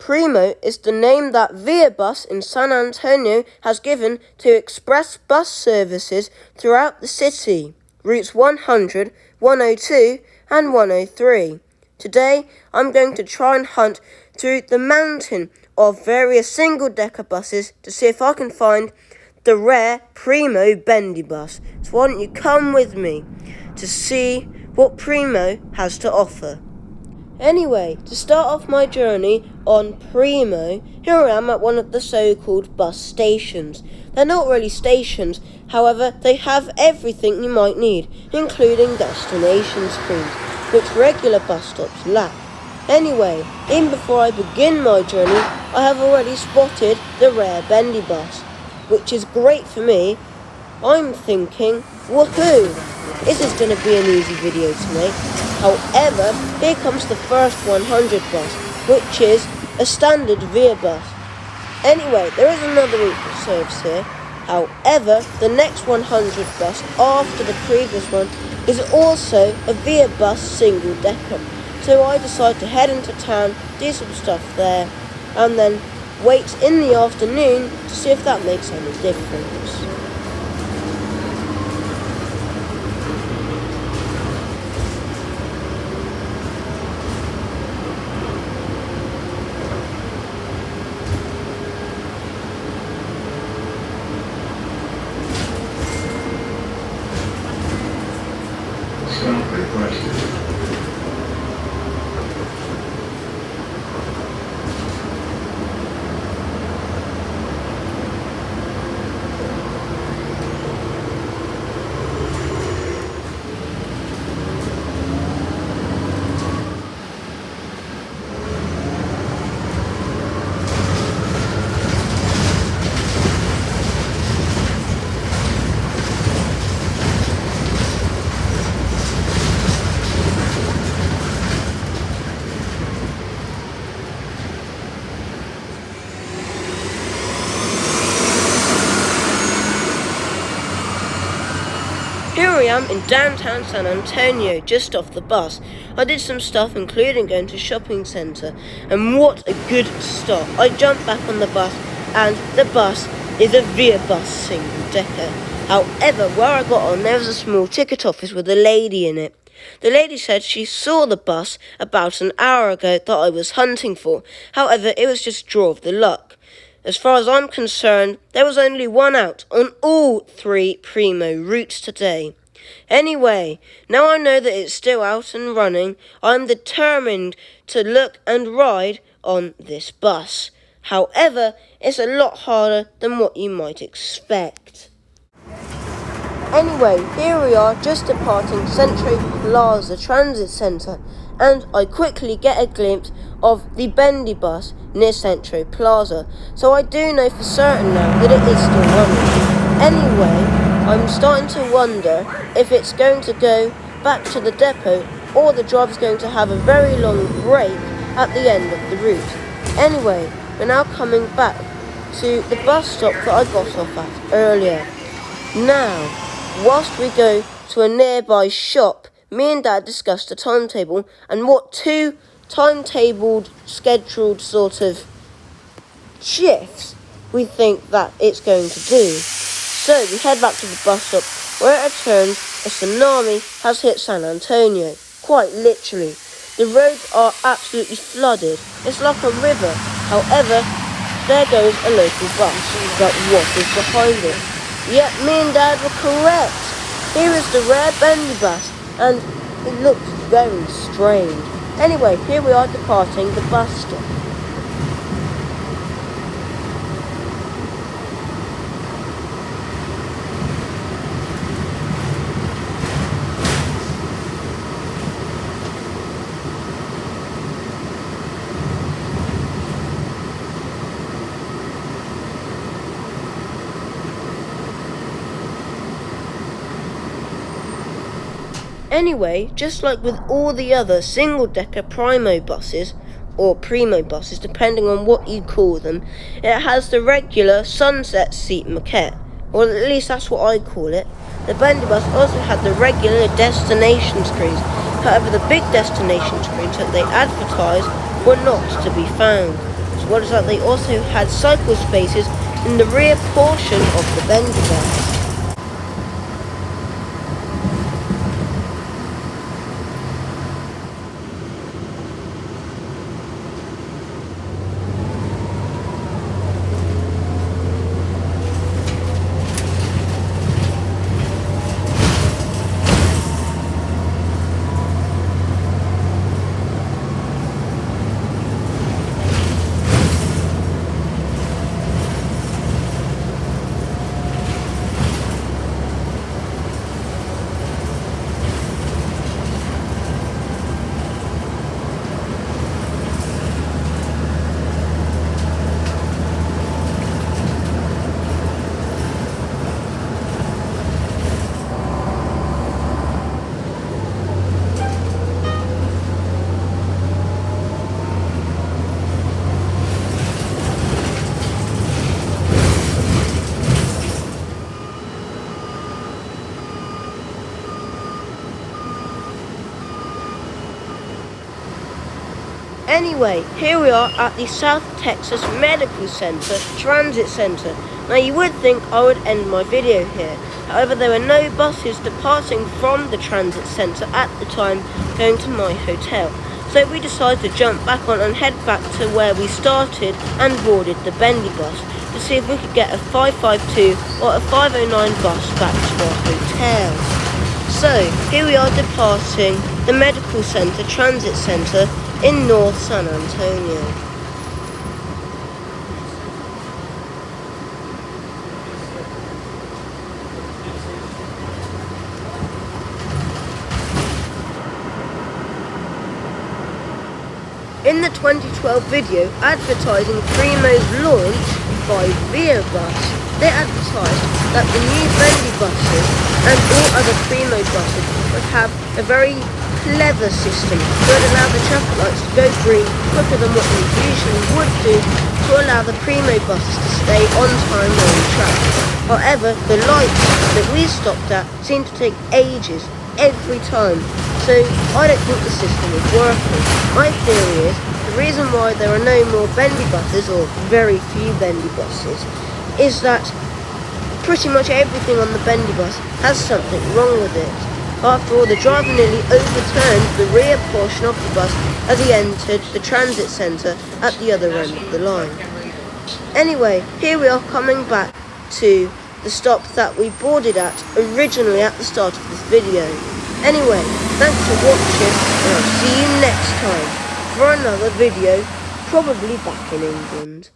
Primo is the name that VIA Bus in San Antonio has given to express bus services throughout the city, routes 100, 102 and 103. Today, I'm going to try and hunt through the mountain of various single-decker buses to see if I can find the rare Primo bendy bus. So why don't you come with me to see what Primo has to offer. Anyway, to start off my journey on Primo, here I am at one of the so-called bus stations. They're not really stations, however, they have everything you might need, including destination screens, which regular bus stops lack. Anyway, even before I begin my journey, I have already spotted the rare bendy bus, which is great for me. I'm thinking, woohoo! This is going to be an easy video to make. However, here comes the first 100 bus, which is a standard VIA bus. Anyway, there is another route that serves here. However, the next 100 bus after the previous one is also a VIA bus single decker. So I decide to head into town, do some stuff there, and then wait in the afternoon to see if that makes any difference. Here I am in downtown San Antonio, just off the bus. I did some stuff, including going to a shopping centre, and what a good start. I jumped back on the bus, and the bus is a VIA bus single decker. However, where I got on, there was a small ticket office with a lady in it. The lady said she saw the bus about an hour ago that I was hunting for. However, it was just draw of the luck. As far as I'm concerned, there was only one out on all 3 Primo routes today. Anyway, now I know that it's still out and running, I'm determined to look and ride on this bus. However, it's a lot harder than what you might expect. Anyway, here we are just departing Century Plaza Transit Centre, and I quickly get a glimpse of the bendy bus near Century Plaza, so I do know for certain now that it is still running. Anyway, I'm starting to wonder if it's going to go back to the depot or the driver's going to have a very long break at the end of the route. Anyway, we're now coming back to the bus stop that I got off at earlier. Now, whilst we go to a nearby shop, me and Dad discussed the timetable and what 2 timetabled, scheduled sort of shifts we think that it's going to do. So we head back to the bus stop, where it turns a tsunami has hit San Antonio. Quite literally. The roads are absolutely flooded. It's like a river. However, there goes a local bus. But what is behind it? Yep, me and Dad were correct. Here is the rare bendy bus, and it looks very strange. Anyway, here we are departing the bus stop. Anyway, just like with all the other single-decker Primo buses, or Primo buses, depending on what you call them, it has the regular sunset seat maquette, or at least that's what I call it. The bendy bus also had the regular destination screens, however the big destination screens that they advertised were not to be found. So was that they also had cycle spaces in the rear portion of the bendy bus. Anyway, here we are at the South Texas Medical Center Transit Center. Now you would think I would end my video here. However, there were no buses departing from the transit center at the time going to my hotel. So we decided to jump back on and head back to where we started and boarded the bendy bus to see if we could get a 552 or a 509 bus back to our hotel. So, here we are departing the Medical Center Transit Center in North San Antonio. In the 2012 video advertising Primo's launch by VIA they advertised that the new bendy buses and all other Primo buses would have a very clever system that would allow the traffic lights to go green quicker than what they usually would do to allow the Primo buses to stay on time on track. However, the lights that we stopped at seemed to take ages every time, so I don't think the system is working. My theory is the reason why there are no more bendy buses, or very few bendy buses, is that pretty much everything on the bendy bus has something wrong with it. After all, the driver nearly overturned the rear portion of the bus as he entered the transit centre at the other end of the line. Anyway, here we are coming back to the stop that we boarded at originally at the start of this video. Anyway, thanks for watching, and I'll see you next time for another video, probably back in England.